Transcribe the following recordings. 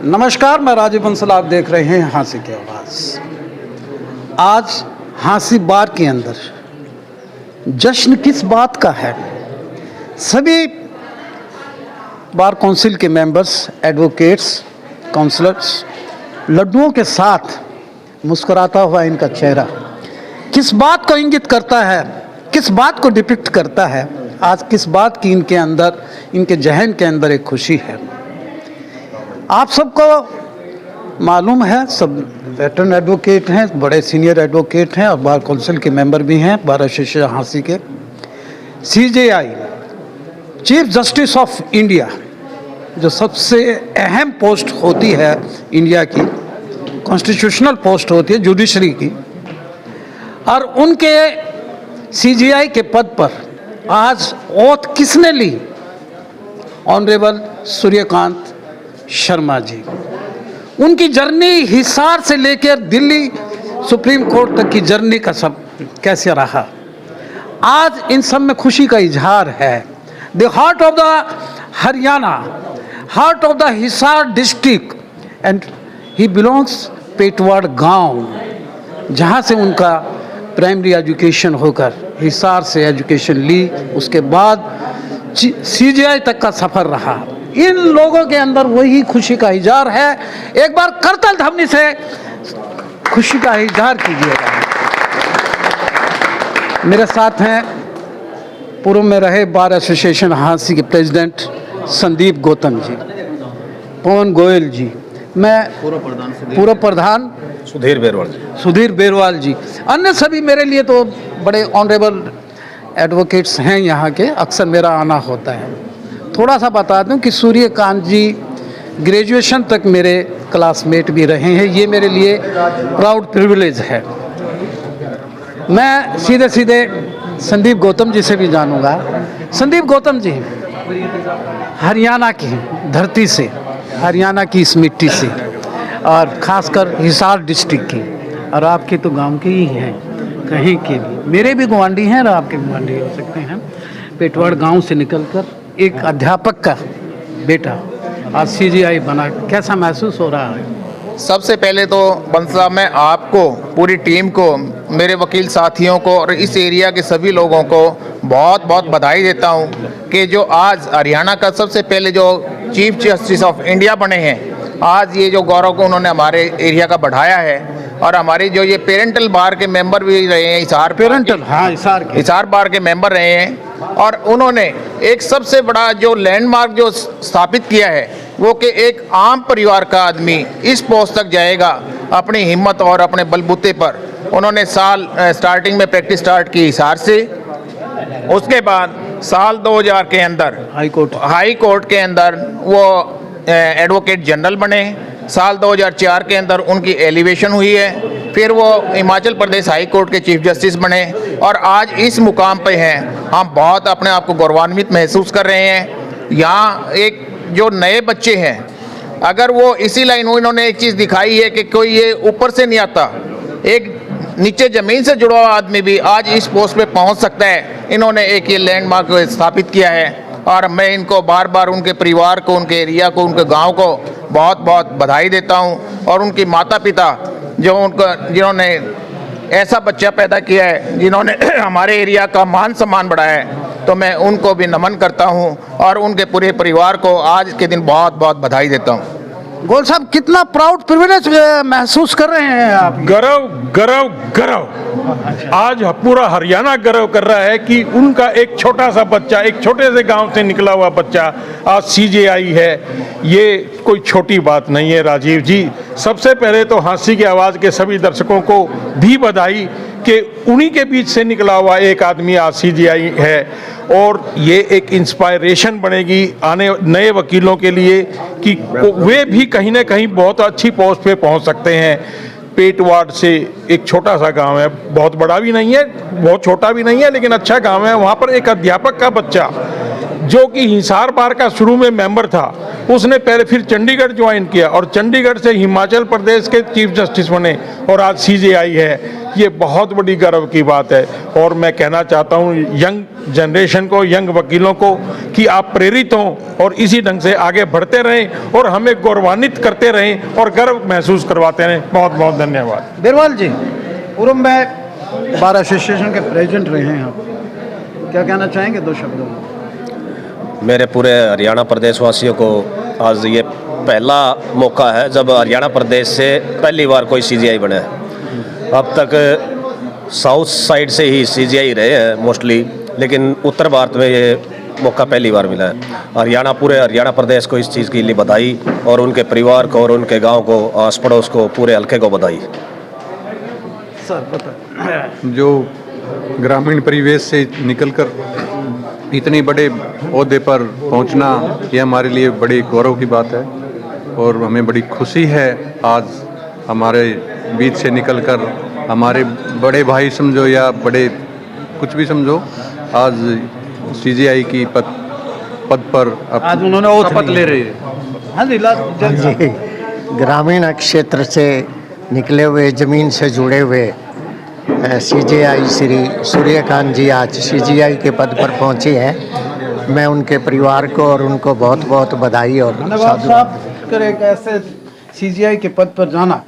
नमस्कार, मैं राजीव बंसल। आप देख रहे हैं हाँसी की आवाज़। आज हाँसी बार के अंदर जश्न किस बात का है? सभी बार काउंसिल के मेंबर्स, एडवोकेट्स, काउंसलर्स लड्डुओं के साथ मुस्कुराता हुआ इनका चेहरा किस बात को इंगित करता है, किस बात को डिपिक्ट करता है? आज किस बात की इनके अंदर, इनके जहन के अंदर एक खुशी है। आप सबको मालूम है, सब वेटरन एडवोकेट हैं, बड़े सीनियर एडवोकेट हैं और बार काउंसिल के मेंबर भी हैं, बार एसोसिएशन हाँसी के। CJI chief justice of India, जो सबसे अहम पोस्ट होती है इंडिया की, कॉन्स्टिट्यूशनल पोस्ट होती है जुडिशरी की, और उनके CJI के पद पर आज ओथ किसने ली? ऑनरेबल सूर्यकांत शर्मा जी। उनकी जर्नी हिसार से लेकर दिल्ली सुप्रीम कोर्ट तक की जर्नी का सब कैसे रहा, आज इन सब में खुशी का इजहार है। The heart of the Haryana, heart of the Hisar district, and he belongs Petwar गांव, जहां से उनका प्राइमरी एजुकेशन होकर हिसार से एजुकेशन ली, उसके बाद CJI तक का सफ़र रहा। इन लोगों के अंदर वही खुशी का इजहार है। एक बार करतल ध्वनि से खुशी का इजहार कीजिएगा। मेरे साथ हैं पूर्व में रहे बार एसोसिएशन हाँसी के प्रेसिडेंट संदीप गौतम जी, पवन गोयल जी, मैं पूर्व प्रधान सुधीर बेरवाल जी, अन्य सभी मेरे लिए तो बड़े ऑनरेबल एडवोकेट्स हैं यहाँ के, अक्सर मेरा आना होता है। थोड़ा सा बता दूं कि सूर्यकांत जी ग्रेजुएशन तक मेरे क्लासमेट भी रहे हैं। ये मेरे लिए प्राउड प्रिविलेज है। मैं सीधे सीधे संदीप गौतम जी से भी जानूंगा। संदीप गौतम जी, हरियाणा की धरती से, हरियाणा की इस मिट्टी से, और ख़ासकर हिसार डिस्ट्रिक्ट की, और आपके तो गांव के ही हैं, कहीं के भी। मेरे भी गवांडी हैं और आपके गवांडी हो सकते हैं। पेटवाड़ गांव से निकलकर एक अध्यापक का बेटा आज CJI बना, कैसा महसूस हो रहा है? सबसे पहले तो बंसल, मैं आपको, पूरी टीम को, मेरे वकील साथियों को और इस एरिया के सभी लोगों को बहुत बहुत बधाई देता हूं कि जो आज हरियाणा का सबसे पहले जो चीफ जस्टिस ऑफ इंडिया बने हैं, आज ये जो गौरव को उन्होंने हमारे एरिया का बढ़ाया है। और हमारी जो ये पेरेंटल बार के मेंबर भी रहे हैं, हिसार बार के मेंबर रहे हैं, और उन्होंने एक सबसे बड़ा जो लैंडमार्क जो स्थापित किया है, वो कि एक आम परिवार का आदमी इस पोस्ट तक जाएगा अपनी हिम्मत और अपने बलबूते पर। उन्होंने स्टार्टिंग में प्रैक्टिस स्टार्ट की हिसार से, उसके बाद साल 2000 के अंदर हाई कोर्ट के अंदर वो एडवोकेट जनरल बने। साल 2004 के अंदर उनकी एलिवेशन हुई है, फिर वो हिमाचल प्रदेश हाई कोर्ट के चीफ जस्टिस बने, और आज इस मुकाम पे हैं। हम बहुत अपने आप को गौरवान्वित महसूस कर रहे हैं। यहाँ एक जो नए बच्चे हैं, अगर वो इसी लाइन में, इन्होंने एक चीज़ दिखाई है कि कोई ये ऊपर से नहीं आता, एक नीचे ज़मीन से जुड़ा हुआ आदमी भी आज इस पोस्ट पे पहुँच सकता है। इन्होंने एक ये लैंडमार्क स्थापित किया है, और मैं इनको बार बार, उनके परिवार को, उनके एरिया को, उनके गांव को बहुत बहुत बधाई देता हूं। और उनके माता पिता जिन्होंने ऐसा बच्चा पैदा किया है, जिन्होंने हमारे एरिया का मान सम्मान बढ़ाया है, तो मैं उनको भी नमन करता हूं और उनके पूरे परिवार को आज के दिन बहुत बहुत बधाई देता हूं। गोल साहब, कितना प्राउड प्रिविलेज महसूस कर रहे हैं आप? गर्व गर्व गर्व। आज पूरा हरियाणा गर्व कर रहा है कि उनका एक छोटा सा बच्चा, एक छोटे से गांव से निकला हुआ बच्चा आज CJI है। ये कोई छोटी बात नहीं है राजीव जी। सबसे पहले तो हाँसी की आवाज़ के सभी दर्शकों को भी बधाई कि उन्हीं के बीच से निकला हुआ एक आदमी आज CJI है, और ये एक इंस्पायरेशन बनेगी आने नए वकीलों के लिए कि वे भी कहीं ना कहीं बहुत अच्छी पोस्ट पे पहुंच सकते हैं। पेटवाड़ से एक छोटा सा गांव है, बहुत बड़ा भी नहीं है, बहुत छोटा भी नहीं है, लेकिन अच्छा गांव है। वहाँ पर एक अध्यापक का बच्चा जो कि हिसार बार का शुरू में मेंबर था, उसने पहले फिर चंडीगढ़ ज्वाइन किया और चंडीगढ़ से हिमाचल प्रदेश के चीफ जस्टिस बने और आज सीजेआई है। ये बहुत बड़ी गर्व की बात है और मैं कहना चाहता हूँ यंग जनरेशन को, यंग वकीलों को कि आप प्रेरित हों और इसी ढंग से आगे बढ़ते रहें और हमें गौरवान्वित करते रहें और गर्व महसूस करवाते रहें। बहुत बहुत धन्यवाद। बिरवाल जी, पूर्व में बार एसोसिएशन के प्रेसिडेंट रहे हैं आप, क्या कहना चाहेंगे 2 शब्दों में? मेरे पूरे हरियाणा प्रदेश वासियों को आज ये पहला मौका है जब हरियाणा प्रदेश से पहली बार कोई सीजीआई बने। अब तक साउथ साइड से ही सीजीआई रहे हैं मोस्टली, लेकिन उत्तर भारत में ये मौका पहली बार मिला है। पूरे हरियाणा प्रदेश को इस चीज़ के लिए बधाई और उनके परिवार को और उनके गांव को, आस पड़ोस को, पूरे हल्के को बधाई। सर बताएं। जो ग्रामीण परिवेश से निकलकर इतने बड़े ओहदे पर पहुंचना, ये हमारे लिए बड़ी गौरव की बात है और हमें बड़ी खुशी है आज हमारे बीच से निकलकर हमारे बड़े भाई समझो या बड़े कुछ भी समझो, आज सीजीआई की पद पर आज उन्होंने शपथ ले रहे हैं। हाँ जी, ग्रामीण क्षेत्र से निकले हुए, ज़मीन से जुड़े हुए सीजीआई श्री सूर्यकांत जी आज सीजीआई के पद पर पहुंचे हैं। मैं उनके परिवार को और उनको बहुत बहुत बधाई और धन्यवाद साहब। एक ऐसे सीजीआई के पद पर जाना,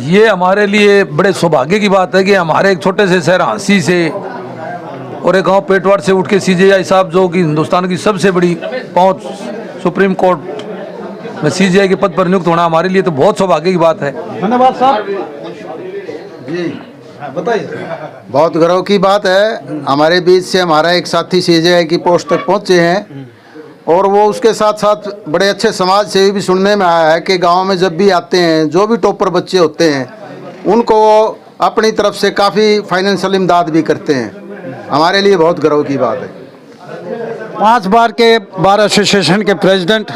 ये हमारे लिए बड़े सौभाग्य की बात है कि हमारे एक छोटे से शहर हांसी से और एक गांव पेटवाड़ से उठ के सीजीआई साहब, जो कि हिंदुस्तान की सबसे बड़ी पहुंच सुप्रीम कोर्ट में सीजीआई के पद पर नियुक्त होना हमारे लिए तो बहुत सौभाग्य की बात है। धन्यवाद साहब जी, बताइए। बहुत गर्व की बात है, हमारे बीच से हमारा एक साथी सीजीआई की पोस्ट तक पहुंचे हैं और वो उसके साथ साथ बड़े अच्छे समाज से भी सुनने में आया है कि गांव में जब भी आते हैं, जो भी टॉपर बच्चे होते हैं, उनको वो अपनी तरफ से काफ़ी फाइनेंशियल इमदाद भी करते हैं। हमारे लिए बहुत गर्व की बात है। 5 बार के बार एसोसिएशन के प्रेसिडेंट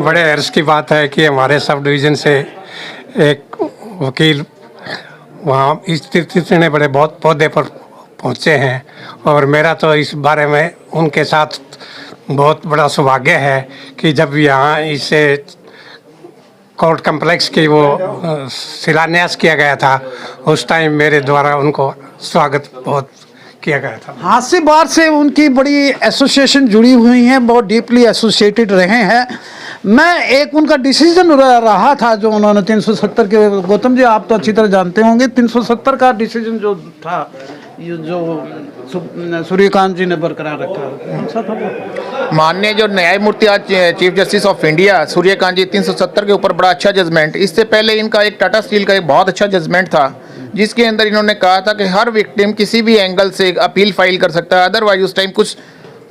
बड़े हर्ष की बात है कि हमारे सब डिवीज़न से एक वकील वहाँ इस इतने बड़े बहुत पौधे पर पहुँचे हैं और मेरा तो इस बारे में उनके साथ बहुत बड़ा सौभाग्य है कि जब यहाँ इसे कोर्ट कम्प्लेक्स की वो शिलान्यास किया गया था, उस टाइम मेरे द्वारा उनको स्वागत बहुत किया गया था। हांसी बार से उनकी बड़ी एसोसिएशन जुड़ी हुई हैं, बहुत डीपली एसोसिएटेड रहे हैं। मैं एक उनका डिसीजन रहा था जो उन्होंने 370 के, गौतम जी आप तो अच्छी तरह जानते होंगे, 370 का डिसीजन जो था, ये जो सूर्यकांत जी ने बरकरार रखा, कौन सा था? माननीय जो न्यायमूर्ति आज chief justice of India Suryakant ji, 370 के ऊपर बड़ा अच्छा जजमेंट। इससे पहले इनका एक टाटा स्टील का एक बहुत अच्छा जजमेंट था जिसके अंदर इन्होंने कहा था कि हर विक्टिम किसी भी एंगल से अपील फाइल कर सकता है। अदरवाइज उस टाइम कुछ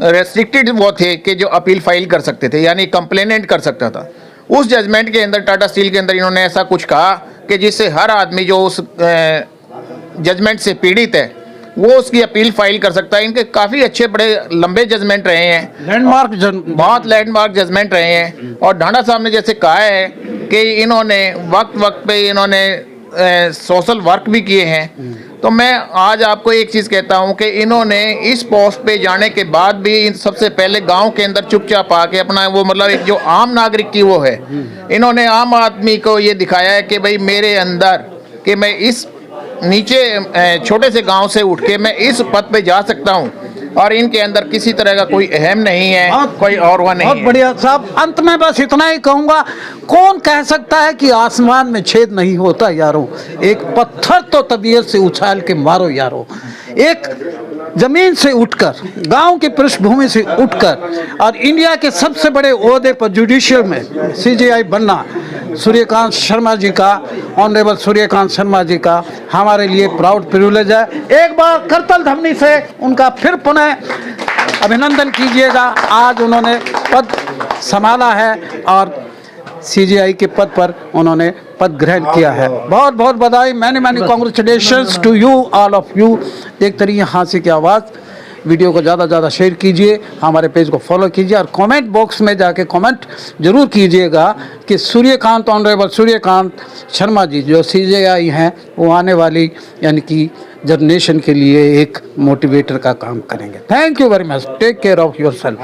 रेस्ट्रिक्टेड वो थे कि जो अपील फाइल कर सकते थे, यानी कंप्लेनेंट कर सकता था। उस जजमेंट के अंदर टाटा स्टील के अंदर इन्होंने ऐसा कुछ कहा कि जिससे हर आदमी जो उस जजमेंट से पीड़ित है वो उसकी अपील फाइल कर सकता है। इनके काफ़ी अच्छे बड़े लंबे जजमेंट रहे हैं, बहुत लैंडमार्क जजमेंट रहे हैं। और ढांडा साहब ने जैसे कहा है कि इन्होंने वक्त पे इन्होंने सोशल वर्क भी किए हैं, तो मैं आज आपको एक चीज़ कहता हूं कि इन्होंने इस पोस्ट पे जाने के बाद भी सबसे पहले गांव के अंदर चुपचाप आके अपना वो मतलब एक जो आम नागरिक की वो है, इन्होंने आम आदमी को ये दिखाया है कि भाई मेरे अंदर कि मैं इस नीचे छोटे से गांव से उठ के मैं इस पद पे जा सकता हूं और इनके अंदर किसी तरह का कोई अहम नहीं है, कोई और वह नहीं है। बहुत बढ़िया साहब, अंत में बस इतना ही कहूँगा, कौन कह सकता है कि आसमान में छेद नहीं होता यारो, एक पत्थर तो तबीयत से उछाल के मारो यारो। एक जमीन से उठकर, गांव की पृष्ठभूमि से उठकर और इंडिया के सबसे बड़े ओहदे पर जुडिशियल में सीजीआई बनना सूर्यकांत शर्मा जी का, ऑनरेबल सूर्यकांत शर्मा जी का हमारे लिए प्राउड प्रिविलेज है। एक बार करतल ध्वनि से उनका फिर पुनः अभिनंदन कीजिएगा। आज उन्होंने पद संभाला है और सीजीआई के पद पर उन्होंने पद ग्रहण किया है। बहुत बहुत बधाई, many congratulations to you, all of you. देखते रहिए हांसी की आवाज़। वीडियो को ज़्यादा से ज़्यादा शेयर कीजिए, हमारे पेज को फॉलो कीजिए और कमेंट बॉक्स में जाके कमेंट जरूर कीजिएगा कि सूर्यकांत, ऑनरेबल सूर्यकांत शर्मा जी जो CJI हैं, वो आने वाली यानी कि जनरेशन के लिए एक मोटिवेटर का काम करेंगे। Thank you very much, take care of your self.